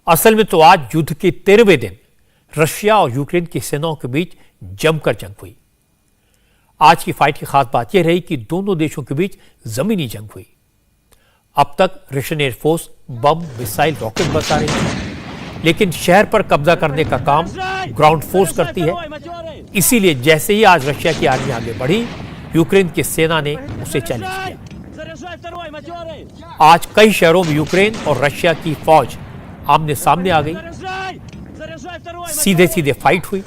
असल में तो आज युद्ध के 13वें दिन रशिया और यूक्रेन की सेनाओं के बीच जमकर जंग हुई। आज की फाइट की खास बात यह रही कि दोनों देशों के बीच जमीनी जंग हुई। अब तक रशियन एयरफोर्स बम, मिसाइल, रॉकेट बरसा रही थी, लेकिन शहर पर कब्जा करने का काम ग्राउंड फोर्स करती है। इसीलिए जैसे ही आज रशिया की आर्मी आगे बढ़ी, यूक्रेन की सेना ने उसे चैलेंज किया। आज कई शहरों में यूक्रेन और रशिया की फौज आमने सामने आ गई। सीधे सीधे फाइट हुई।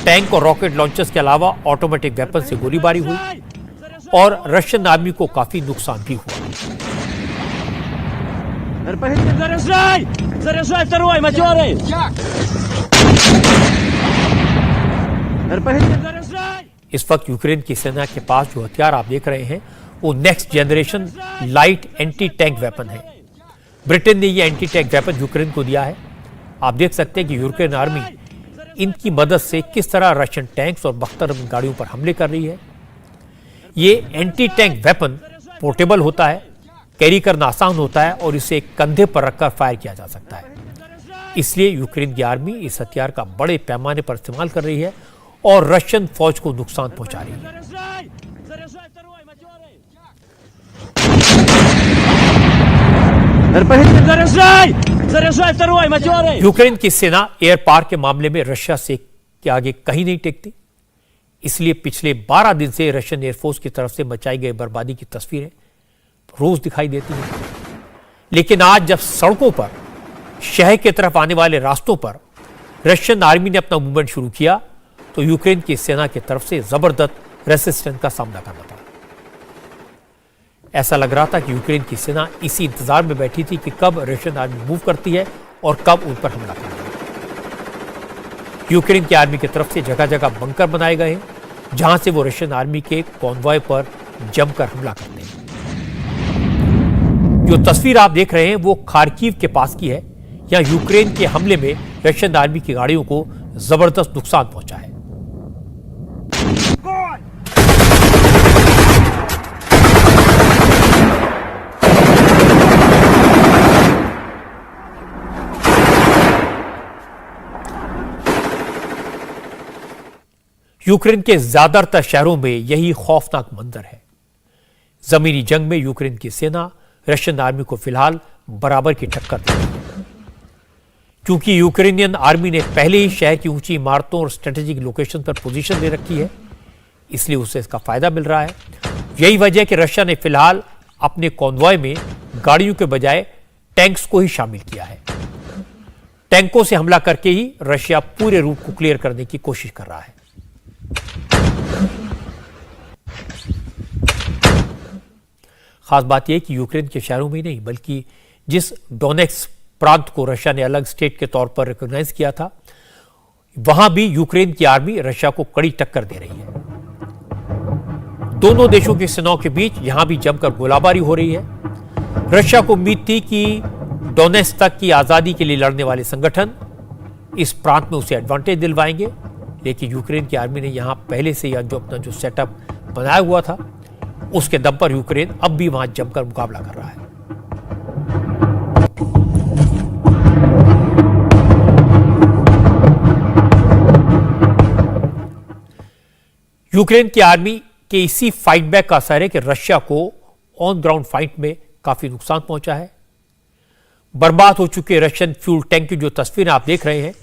टैंक और रॉकेट लॉन्चर्स के अलावा ऑटोमेटिक वेपन से गोलीबारी हुई और रशियन आर्मी को काफी नुकसान भी हुआ। इस वक्त यूक्रेन की सेना के पास जो हथियार आप देख रहे हैं वो next generation light anti tank weapon है। ब्रिटेन ने यह एंटी टैंक वेपन यूक्रेन को दिया है। आप देख सकते हैं कि यूक्रेन आर्मी इनकी मदद से किस तरह रशियन टैंक्स और बख्तर गाड़ियों पर हमले कर रही है। ये एंटी टैंक वेपन पोर्टेबल होता है, कैरी करना आसान होता है और इसे कंधे पर रखकर फायर किया जा सकता है। इसलिए यूक्रेन की आर्मी इस हथियार का बड़े पैमाने पर इस्तेमाल कर रही है और रशियन फौज को नुकसान पहुंचा रही है। यूक्रेन की सेना एयर पार के मामले में रशिया से के आगे कहीं नहीं टेकती। इसलिए पिछले 12 दिन से रशियन एयरफोर्स की तरफ से मचाई गई बर्बादी की तस्वीरें रोज दिखाई देती हैं। लेकिन आज जब सड़कों पर, शहर की तरफ आने वाले रास्तों पर रशियन आर्मी ने अपना मूवमेंट शुरू किया तो यूक्रेन की सेना की तरफ से जबरदस्त रेसिस्टेंस का सामना करना पड़ा। ऐसा लग रहा था कि यूक्रेन की सेना इसी इंतजार में बैठी थी कि कब रशियन आर्मी मूव करती है और कब उन पर हमला करती है। यूक्रेन की आर्मी की तरफ से जगह जगह बंकर बनाए गए हैं जहां से वो रशियन आर्मी के कॉन्वॉय पर जमकर हमला करते हैं। जो तस्वीर आप देख रहे हैं वो खार्किव के पास की है। यहां यूक्रेन के हमले में रशियन आर्मी की गाड़ियों को जबरदस्त नुकसान पहुंचा है। यूक्रेन के ज्यादातर शहरों में यही खौफनाक मंजर है। जमीनी जंग में यूक्रेन की सेना रशियन आर्मी को फिलहाल बराबर की टक्कर दे रही है। क्योंकि यूक्रेनियन आर्मी ने पहले ही शहर की ऊंची इमारतों और स्ट्रेटेजिक लोकेशन पर पोजीशन ले रखी है, इसलिए उसे इसका फायदा मिल रहा है। यही वजह है कि रशिया ने फिलहाल अपने कॉन्वॉय में गाड़ियों के बजाय टैंक्स को ही शामिल किया है। टैंकों से हमला करके ही रशिया पूरे रूट को क्लियर करने की कोशिश कर रहा है। खास बात यह कि यूक्रेन के शहरों में नहीं बल्कि जिस डोनेट्स्क प्रांत को रशिया ने अलग स्टेट के तौर पर रिकॉग्नाइज किया था, वहां भी यूक्रेन की आर्मी रशिया को कड़ी टक्कर दे रही है। दोनों देशों की सेनाओं के बीच यहां भी जमकर गोलाबारी हो रही है। रशिया को उम्मीद थी कि डोनेट्स्क तक की आजादी के लिए लड़ने वाले संगठन इस प्रांत में उसे एडवांटेज दिलवाएंगे, लेकिन यूक्रेन की आर्मी ने यहां पहले से जो अपना जो सेटअप बनाया हुआ था उसके दम पर यूक्रेन अब भी वहां जमकर मुकाबला कर रहा है। यूक्रेन की आर्मी के इसी फाइट बैक का असर है कि रशिया को ऑन ग्राउंड फाइट में काफी नुकसान पहुंचा है। बर्बाद हो चुके रशियन फ्यूल टैंक की जो तस्वीरें आप देख रहे हैं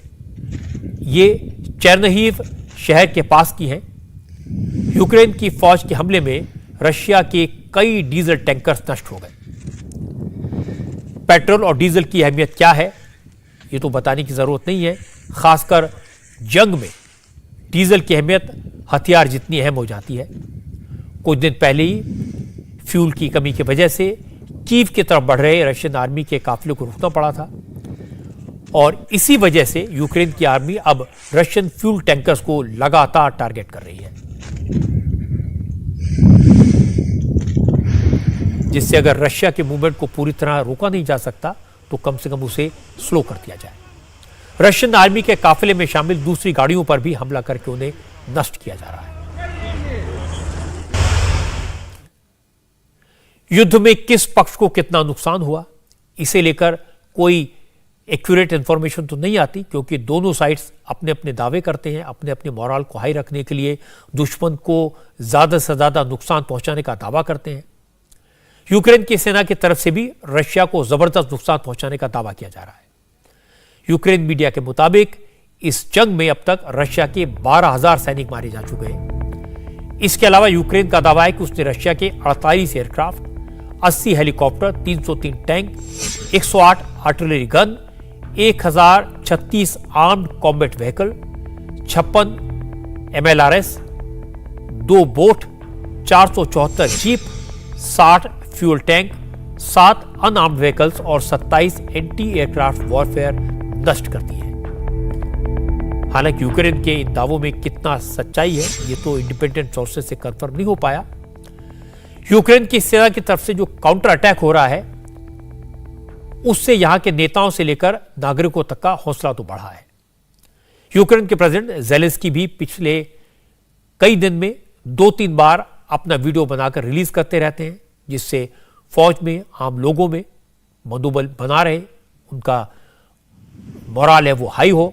ये चेर्निहिव शहर के पास की हैं। यूक्रेन की फौज के हमले में रशिया के कई डीजल टैंकर्स नष्ट हो गए। पेट्रोल और डीजल की अहमियत क्या है ये तो बताने की जरूरत नहीं है। खासकर जंग में डीजल की अहमियत हथियार जितनी अहम हो जाती है। कुछ दिन पहले ही फ्यूल की कमी की वजह से कीव की तरफ बढ़ रहे रशियन आर्मी के काफिले को रुकना पड़ा था और इसी वजह से यूक्रेन की आर्मी अब रशियन फ्यूल टैंकर्स को लगातार टारगेट कर रही है, जिससे अगर रशिया के मूवमेंट को पूरी तरह रोका नहीं जा सकता तो कम से कम उसे स्लो कर दिया जाए। रशियन आर्मी के काफिले में शामिल दूसरी गाड़ियों पर भी हमला करके उन्हें नष्ट किया जा रहा है। युद्ध में किस पक्ष को कितना नुकसान हुआ इसे लेकर कोई एक्यूरेट इन्फॉर्मेशन तो नहीं आती, क्योंकि दोनों साइड्स अपने अपने दावे करते हैं, अपने अपने मोरल को हाई रखने के लिए दुश्मन को ज़्यादा से ज़्यादा नुकसान पहुंचाने का दावा करते हैं। यूक्रेन की सेना की तरफ से भी रशिया को ज़बरदस्त नुकसान पहुंचाने का दावा किया जा रहा है। यूक्रेन मीडिया के मुताबिक इस जंग में अब तक रशिया के 12,000 सैनिक मारे जा चुके हैं। इसके अलावा यूक्रेन का दावा है कि उसने रशिया के 48 aircraft, 80 helicopter, 303 tank, 108 artillery gun, 1036 armed combat vehicle, 56 MLRS, 2 boat, 474 jeep, 60 fuel tank, 7 unarmoured vehicles और 27 एंटी एयरक्राफ्ट वॉरफेयर नष्ट कर दिए हैं। हालांकि यूक्रेन के इन दावों में कितना सच्चाई है, ये तो इंडिपेंडेंट सोर्सेज से कंफर्म नहीं हो पाया। यूक्रेन की सेना की तरफ से जो काउंटर अटैक हो रहा है, उससे यहां के नेताओं से लेकर नागरिकों तक का हौसला तो बढ़ा है। यूक्रेन के प्रेसिडेंट ज़ेलेंस्की भी पिछले कई दिन में 2-3 बार अपना वीडियो बनाकर रिलीज करते रहते हैं, जिससे फौज में, आम लोगों में मनोबल बना रहे, उनका मोरल है वो हाई हो।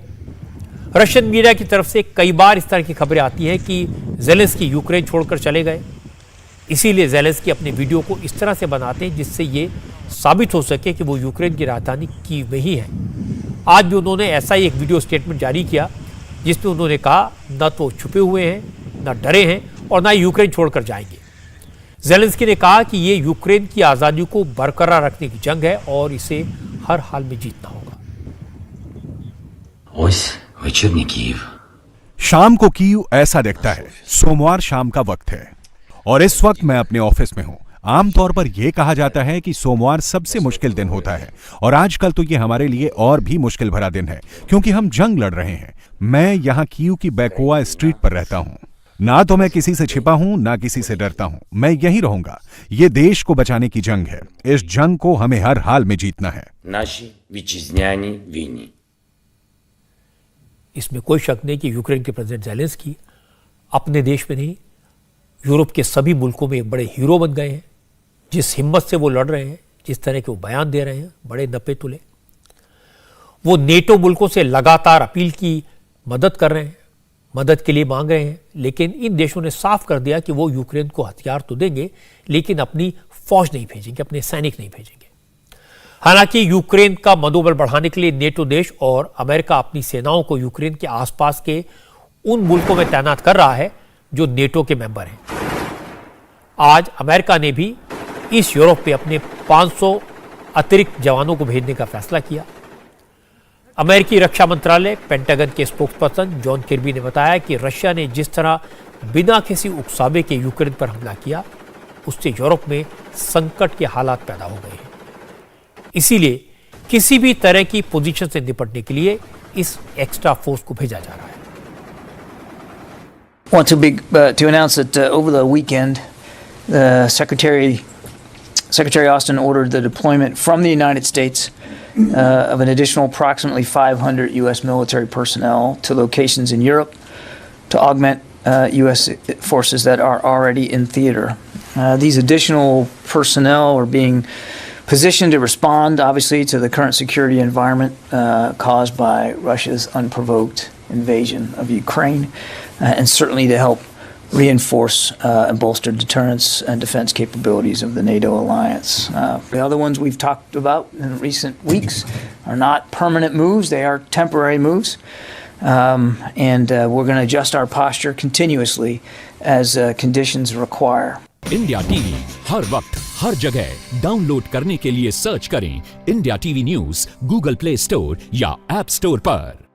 रशियन मीडिया की तरफ से कई बार इस तरह की खबरें आती हैं कि ज़ेलेंस्की यूक्रेन छोड़कर चले गए, इसीलिए ज़ेलेंस्की अपने वीडियो को इस तरह से बनाते हैं जिससे ये साबित हो सके कि वो यूक्रेन की राजधानी कीव में ही है। आज भी उन्होंने ऐसा ही एक वीडियो स्टेटमेंट जारी किया जिसमें उन्होंने कहा न तो छुपे हुए हैं, न डरे हैं और न यूक्रेन छोड़कर जाएंगे। ज़ेलेंस्की ने कहा कि ये यूक्रेन की आज़ादी को बरकरार रखने की जंग है और इसे हर हाल में जीतना होगा। शाम को कीव ऐसा दिखता है। सोमवार शाम का वक्त है और इस वक्त मैं अपने ऑफिस में हूं। आमतौर पर यह कहा जाता है कि सोमवार सबसे मुश्किल दिन होता है और आजकल तो ये हमारे लिए और भी मुश्किल भरा दिन है, क्योंकि हम जंग लड़ रहे हैं। मैं यहां कीव की बैकोवा स्ट्रीट पर रहता हूं। ना तो मैं किसी से छिपा हूं, ना किसी से डरता हूं। मैं यहीं रहूंगा। ये देश को बचाने की जंग है। इस जंग को हमें हर हाल में जीतना है। इसमें कोई शक नहीं कि यूक्रेन के प्रेसिडेंट ज़ेलेंस्की अपने देश में नहीं, यूरोप के सभी मुल्कों में एक बड़े हीरो बन गए हैं। जिस हिम्मत से वो लड़ रहे हैं, जिस तरह के वो बयान दे रहे हैं, बड़े नपे तुले। वो नेटो मुल्कों से लगातार अपील की मदद कर रहे हैं, मदद के लिए मांग रहे हैं, लेकिन इन देशों ने साफ कर दिया कि वो यूक्रेन को हथियार तो देंगे लेकिन अपनी फौज नहीं भेजेंगे, अपने सैनिक नहीं भेजेंगे। हालांकि यूक्रेन का मनोबल बढ़ाने के लिए नेटो देश और अमेरिका अपनी सेनाओं को यूक्रेन के आसपास के उन मुल्कों में तैनात कर रहा है जो नेटो के मेंबर हैं। आज अमेरिका ने भी ईस्ट यूरोप पे अपने 500 अतिरिक्त जवानों को भेजने का फैसला किया। अमेरिकी रक्षा मंत्रालय पेंटागन के स्पोक्सपर्सन जॉन किर्बी ने बताया कि रशिया ने जिस तरह बिना किसी उकसावे के यूक्रेन पर हमला किया, उससे यूरोप में संकट के हालात पैदा हो गए हैं। इसीलिए किसी भी तरह की पोजीशन से निपटने के लिए इस एक्स्ट्रा फोर्स को भेजा जा रहा है। Want to announce that over the weekend, Secretary Austin ordered the deployment from the United States of an additional approximately 500 U.S. military personnel to locations in Europe to augment U.S. forces that are already in theater. These additional personnel are being positioned to respond, obviously, to the current security environment caused by Russia's unprovoked invasion of Ukraine, and certainly to help reinforce and bolster deterrence and defense capabilities of the NATO alliance. The other ones we've talked about in recent weeks are not permanent moves, they are temporary moves. And we're going to adjust our posture continuously as conditions require. India TV हर वक्त हर जगह download करने के लिए search करें India TV news Google Play Store या App Store पर।